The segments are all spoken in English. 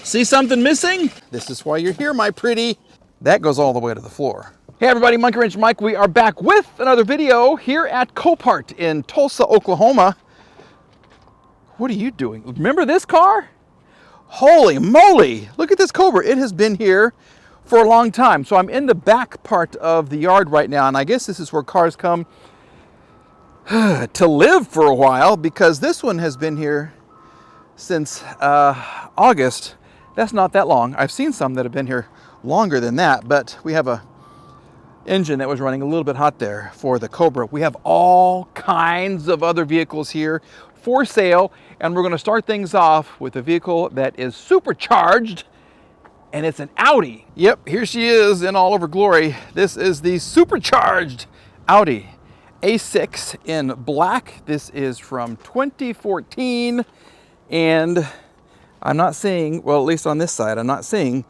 See something missing? This is why you're here, my pretty. That goes all the way to the floor. Hey everybody, Monkey Wrench Mike. We are back with another video here at Copart in Tulsa, Oklahoma. What are you doing? Remember this car? Holy moly, look at this Cobra. It has been here for a long time. So I'm in the back part of the yard right now, and I guess this is where cars come to live for a while, because this one has been here since August. That's not that long. I've seen some that have been here longer than that, but we have a engine that was running a little bit hot there for the Cobra. We have all kinds of other vehicles here for sale, and we're going to start things off with a vehicle that is supercharged, and it's an Audi. Yep, here she is in all of her glory. This is the supercharged Audi A6 in black. This is from 2014, and I'm not seeing, well, at least on this side, I'm not seeing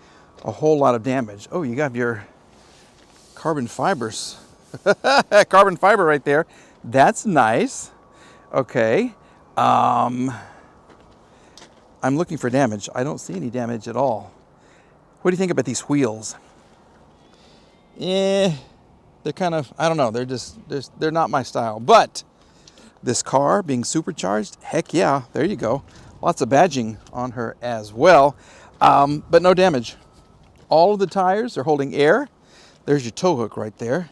a whole lot of damage. Oh, you got your carbon fibers. Carbon fiber right there. That's nice. Okay. I'm looking for damage. I don't see any damage at all. What do you think about these wheels? They're kind of, I don't know, they're not my style. But this car being supercharged, heck yeah, there you go. Lots of badging on her as well, but no damage. All of the tires are holding air. There's your tow hook right there.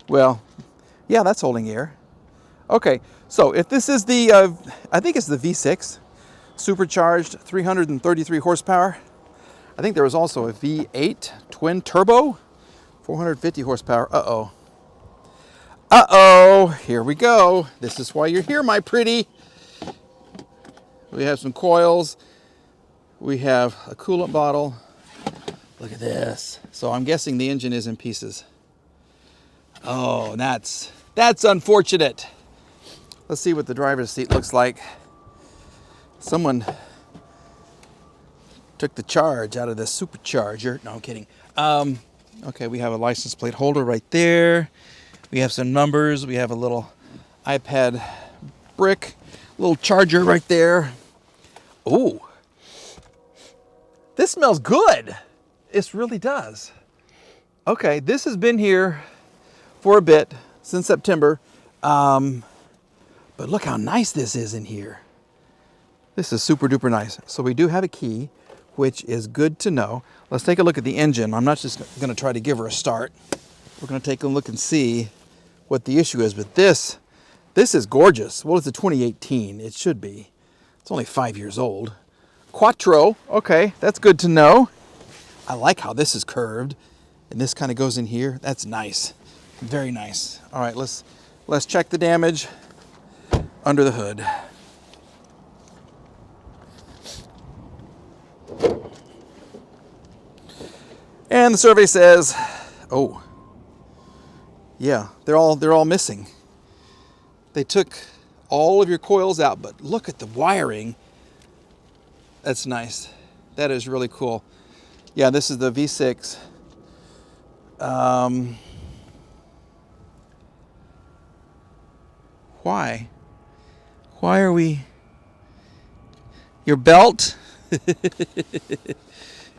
Well, yeah, that's holding air. Okay, so if this is the, I think it's the V6, supercharged, 333 horsepower. I think there was also a V8 twin turbo, 450 horsepower. Uh-oh. Uh-oh, here we go. This is why you're here, my pretty. We have some coils. We have a coolant bottle. Look at this. So I'm guessing the engine is in pieces. Oh, that's unfortunate. Let's see what the driver's seat looks like. Someone took the charge out of this supercharger. No, I'm kidding. Okay, we have a license plate holder right there. We have some numbers. We have a little iPad brick, little charger right there. Ooh, this smells good. It really does. Okay, this has been here for a bit, since September. But look how nice this is in here. This is super duper nice. So we do have a key, which is good to know. Let's take a look at the engine. I'm not just gonna try to give her a start. We're gonna take a look and see what the issue is. But this is gorgeous. Well, it's a 2018, it should be. It's only 5 years old. Quattro, okay, that's good to know. I like how this is curved, and this kind of goes in here. That's nice, very nice. All right, let's check the damage under the hood. And the survey says, oh, yeah, they're all missing. They took all of your coils out, but look at the wiring. That's nice. That is really cool. Yeah, this is the V6. Why? Why are we... Your belt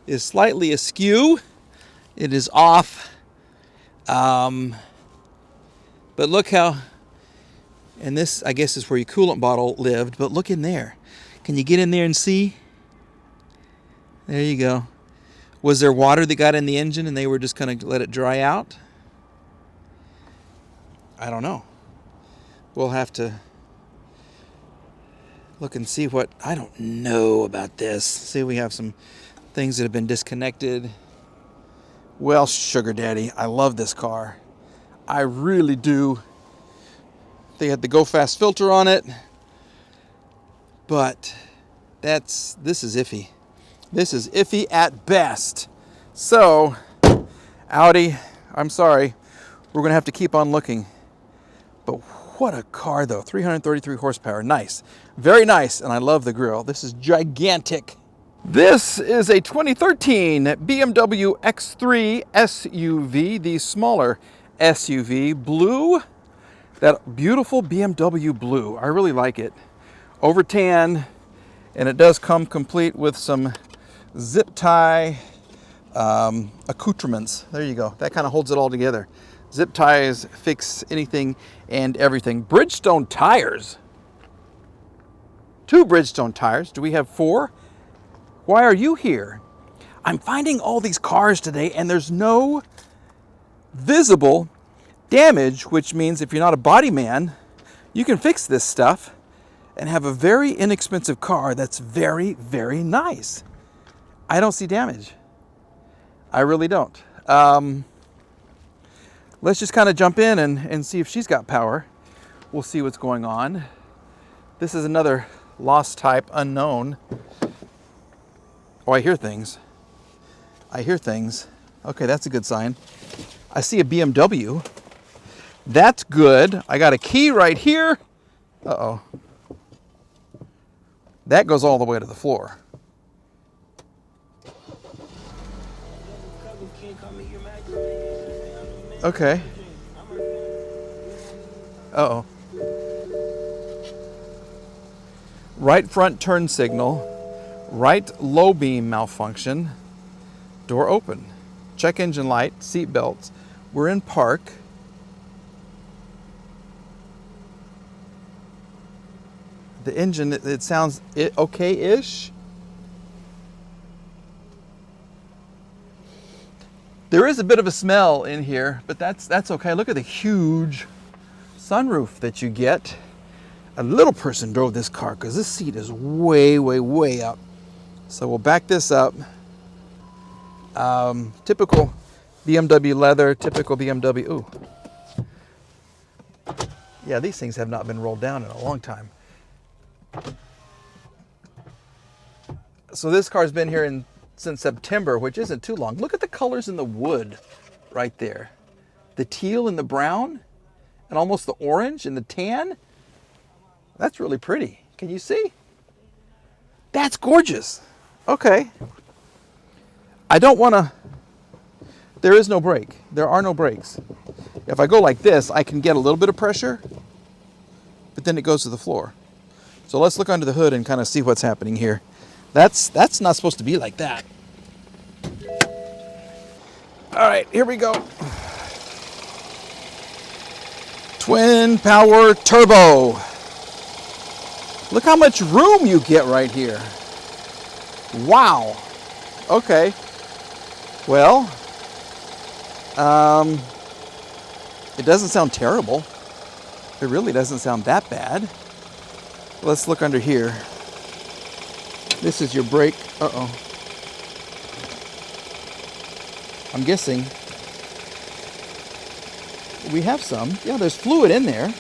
is slightly askew. It is off. But look how... And this, I guess, is where your coolant bottle lived. But look in there. Can you get in there and see? There you go. Was there water that got in the engine and they were just going to let it dry out? I don't know. We'll have to look and see what... I don't know about this. See, we have some things that have been disconnected. Well, sugar daddy, I love this car. I really do. They had the Go Fast filter on it. But this is iffy. This is iffy at best. So, Audi, I'm sorry. We're going to have to keep on looking. But what a car, though. 333 horsepower. Nice. Very nice. And I love the grille. This is gigantic. This is a 2013 BMW X3 SUV, the smaller SUV. Blue. That beautiful BMW blue. I really like it. over tan, and it does come complete with some zip tie accoutrements. There you go. That kind of holds it all together. Zip ties fix anything and everything. Bridgestone tires. 2 Bridgestone tires. Do we have 4? Why are you here? I'm finding all these cars today and there's no visible damage, which means if you're not a body man, you can fix this stuff and have a very inexpensive car that's very, very nice. I don't see damage. I really don't. Let's just kind of jump in and see if she's got power. We'll see what's going on. This is another lost type, unknown. Oh, I hear things. I hear things. Okay, that's a good sign. I see a BMW. That's good. I got a key right here. Uh-oh. That goes all the way to the floor. Okay. Uh-oh. Right front turn signal. Right low beam malfunction. Door open. Check engine light. Seat belts. We're in park. The engine, it sounds okay-ish. There is a bit of a smell in here, but that's okay. Look at the huge sunroof that you get. A little person drove this car because this seat is way, way, way up. So we'll back this up. Typical BMW leather, typical BMW. Ooh. Yeah, these things have not been rolled down in a long time. So this car's been here since September, which isn't too long. Look at the colors in the wood right there. The teal and the brown and almost the orange and the tan. That's really pretty. Can you see? That's gorgeous. Okay. I don't want to... There is no brake. There are no brakes. If I go like this, I can get a little bit of pressure, but then it goes to the floor. So let's look under the hood and kind of see what's happening here. That's not supposed to be like that. All right, here we go. Twin power turbo. Look how much room you get right here. Wow. Okay. Well, it doesn't sound terrible. It really doesn't sound that bad. Let's look under here. This is your brake. Uh-oh. I'm guessing we have some. Yeah, there's fluid in there.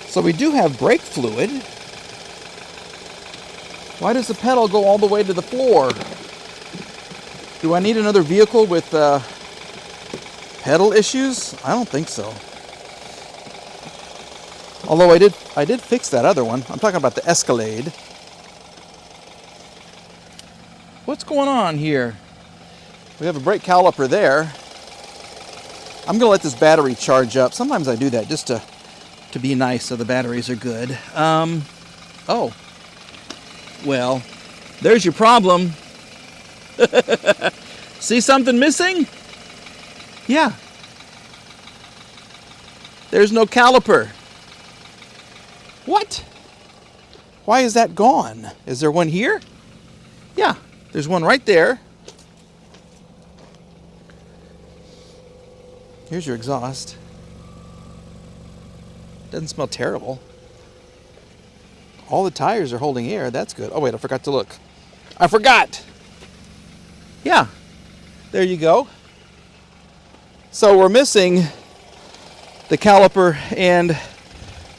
So we do have brake fluid. Why does the pedal go all the way to the floor? Do I need another vehicle with pedal issues? I don't think so. Although I did fix that other one. I'm talking about the Escalade. What's going on here? We have a brake caliper there. I'm going to let this battery charge up. Sometimes I do that just to be nice so the batteries are good. Oh. Well, there's your problem. See something missing? Yeah. There's no caliper. What? Why is that gone? Is there one here? Yeah, there's one right there. Here's your exhaust. Doesn't smell terrible. All the tires are holding air. That's good. Oh, wait, I forgot to look. I forgot. Yeah, there you go. So we're missing the caliper and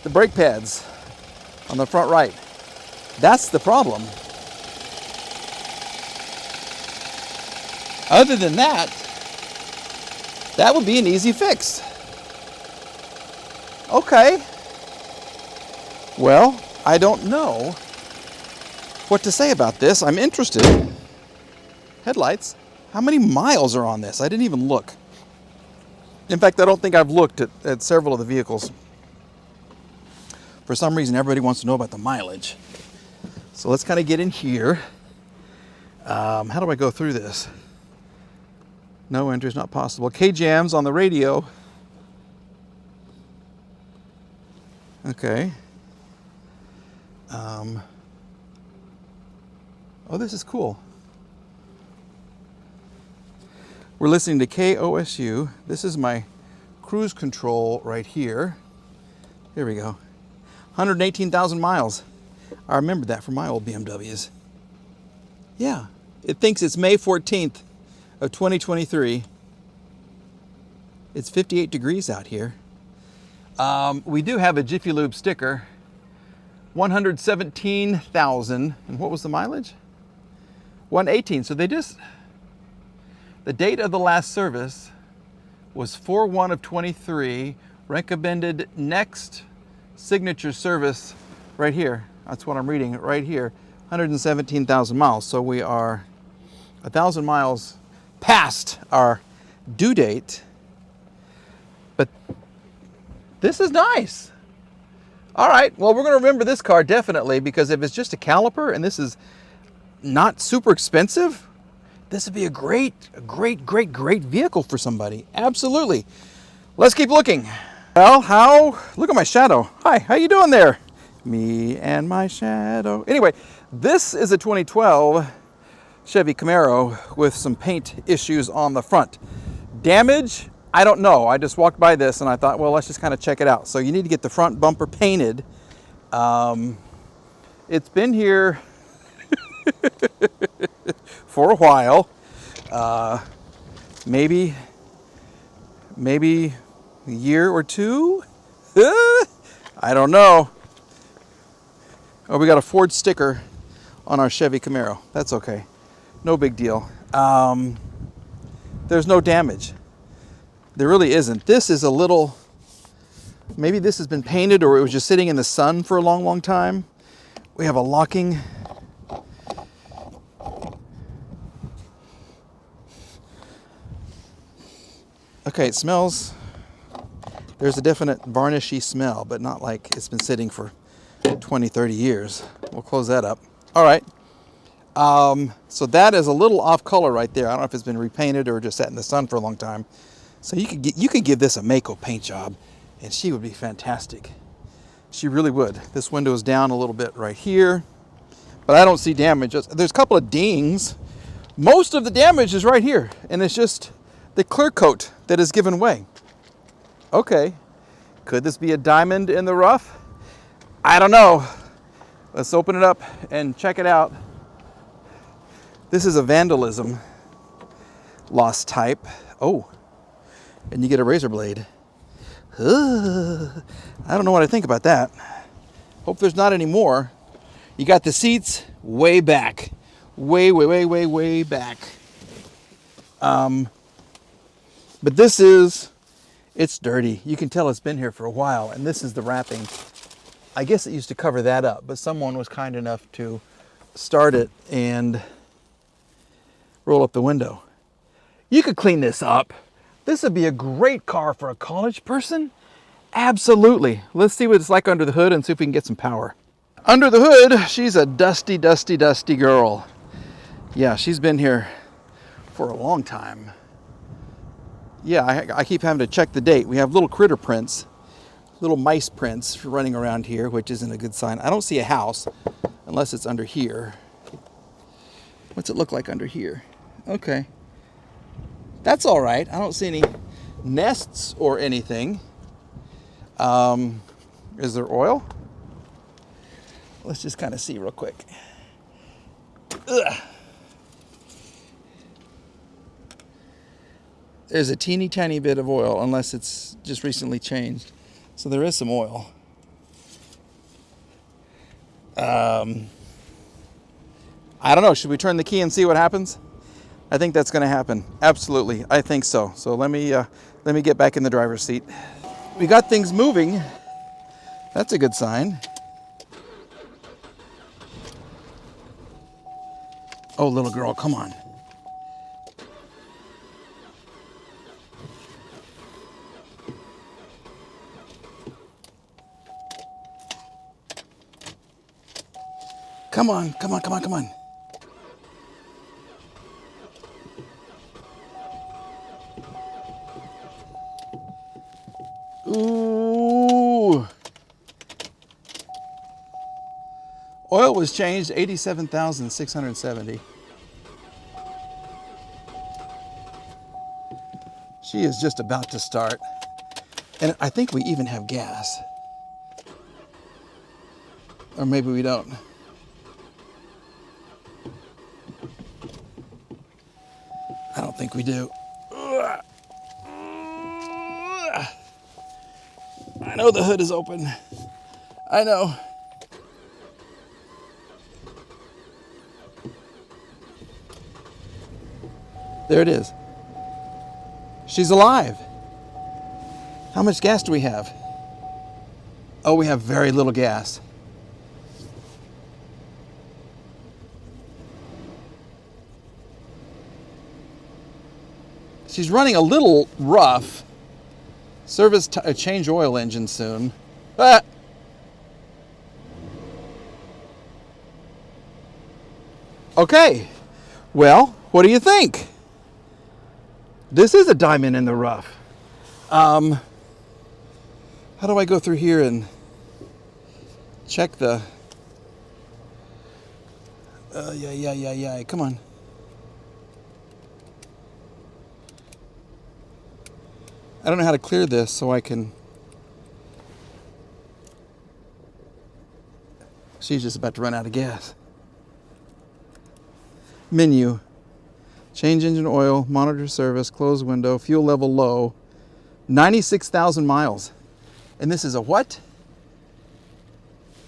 the brake pads on the front right. That's the problem. Other than that, that would be an easy fix. Okay. Well, I don't know what to say about this. I'm interested. Headlights. How many miles are on this? I didn't even look. In fact, I don't think I've looked at several of the vehicles. For some reason, everybody wants to know about the mileage. So let's kind of get in here. How do I go through this? No entry is not possible. K-Jams on the radio. Okay. Oh, this is cool. We're listening to KOSU. This is my cruise control right here. Here we go. 118,000 miles. I remember that from my old BMWs. Yeah, it thinks it's May 14th of 2023. It's 58 degrees out here. We do have a Jiffy Lube sticker. 117,000. And what was the mileage? 118. So they just, the date of the last service was 4/1 of 23. Recommended next signature service right here. That's what I'm reading right here. 117,000 miles. So we are 1,000 miles past our due date. But this is nice. All right, well, we're going to remember this car definitely, because if it's just a caliper and this is not super expensive, this would be a great vehicle for somebody. Absolutely. Let's keep looking. Well, look at my shadow. Hi, how you doing there? Me and my shadow. Anyway, this is a 2012 Chevy Camaro with some paint issues on the front. Damage? I don't know. I just walked by this and I thought, well, let's just kind of check it out. So you need to get the front bumper painted. It's been here for a while. Maybe a year or two. I don't know. Oh, we got a Ford sticker on our Chevy Camaro. That's okay. No big deal. There's no damage. There really isn't. This is a little, maybe this has been painted or it was just sitting in the sun for a long time. We have a locking. Okay, it smells, there's a definite varnishy smell, but not like it's been sitting for 20, 30 years. We'll close that up. All right. So that is a little off color right there. I don't know if it's been repainted or just sat in the sun for a long time. So you could give this a Mako paint job and she would be fantastic. She really would. This window is down a little bit right here, but I don't see damage. There's a couple of dings. Most of the damage is right here, and it's just the clear coat that is given way. Okay, could this be a diamond in the rough? I don't know. Let's open it up and check it out. This is a vandalism loss type. Oh, and you get a razor blade. I don't know what I think about that. Hope there's not any more. You got the seats way back. Way back. But this is, it's dirty. You can tell it's been here for a while, and this is the wrapping. I guess it used to cover that up, but someone was kind enough to start it and roll up the window. You could clean this up. This would be a great car for a college person. Absolutely. Let's see what it's like under the hood and see if we can get some power. Under the hood, she's a dusty girl. Yeah, she's been here for a long time. Yeah, I keep having to check the date. We have little critter prints, little mice prints running around here, which isn't a good sign. I don't see a house unless it's under here. What's it look like under here? Okay. That's all right. I don't see any nests or anything. Is there oil? Let's just kind of see real quick. Ugh. There's a teeny tiny bit of oil, unless it's just recently changed. So there is some oil. I don't know. Should we turn the key and see what happens? I think that's going to happen. Absolutely. I think so. So let me get back in the driver's seat. We got things moving. That's a good sign. Oh, little girl, come on. Come on, come on, come on, come on. Ooh. Oil was changed 87,670. She is just about to start. And I think we even have gas. Or maybe we don't. I don't think we do. I know the hood is open. I know. There it is. She's alive. How much gas do we have? Oh, we have very little gas. She's running a little rough. Service change oil engine soon. Ah. Okay, well, what do you think? This is a diamond in the rough. How do I go through here and check the... yeah, come on. I don't know how to clear this so I can... She's just about to run out of gas. Menu. Change engine oil, monitor service, close window, fuel level low. 96,000 miles. And this is a what?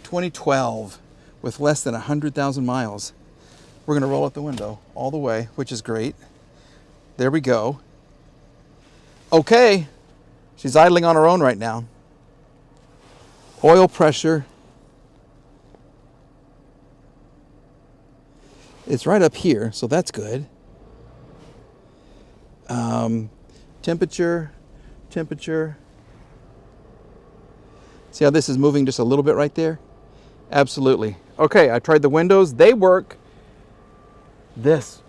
2012 with less than 100,000 miles. We're gonna roll out the window all the way, which is great. There we go. Okay, she's idling on her own right now. Oil pressure. It's right up here, so that's good. Temperature. See how this is moving just a little bit right there? Absolutely. Okay, I tried the windows. They work. This.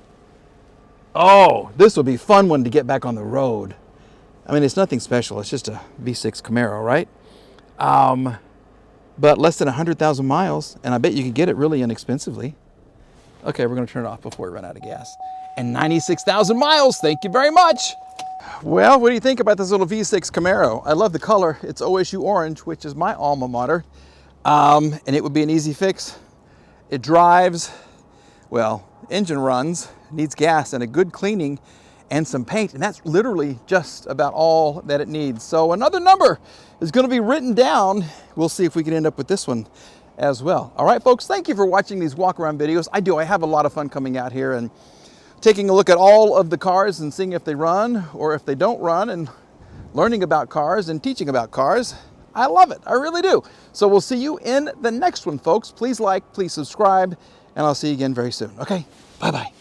Oh, this will be a fun one to get back on the road. I mean, it's nothing special. It's just a V6 Camaro, right? But less than 100,000 miles, and I bet you can get it really inexpensively. Okay, we're going to turn it off before we run out of gas. And 96,000 miles. Thank you very much. Well, what do you think about this little V6 Camaro? I love the color. It's OSU orange, which is my alma mater. And it would be an easy fix. It drives, well, engine runs, needs gas and a good cleaning and some paint. And that's literally just about all that it needs. So another number is going to be written down. We'll see if we can end up with this one as well. All right, folks, thank you for watching these walk around videos. I have a lot of fun coming out here and taking a look at all of the cars and seeing if they run or if they don't run, and learning about cars and teaching about cars. I love it. I really do. So we'll see you in the next one, folks. Please like, please subscribe, and I'll see you again very soon. Okay, bye-bye.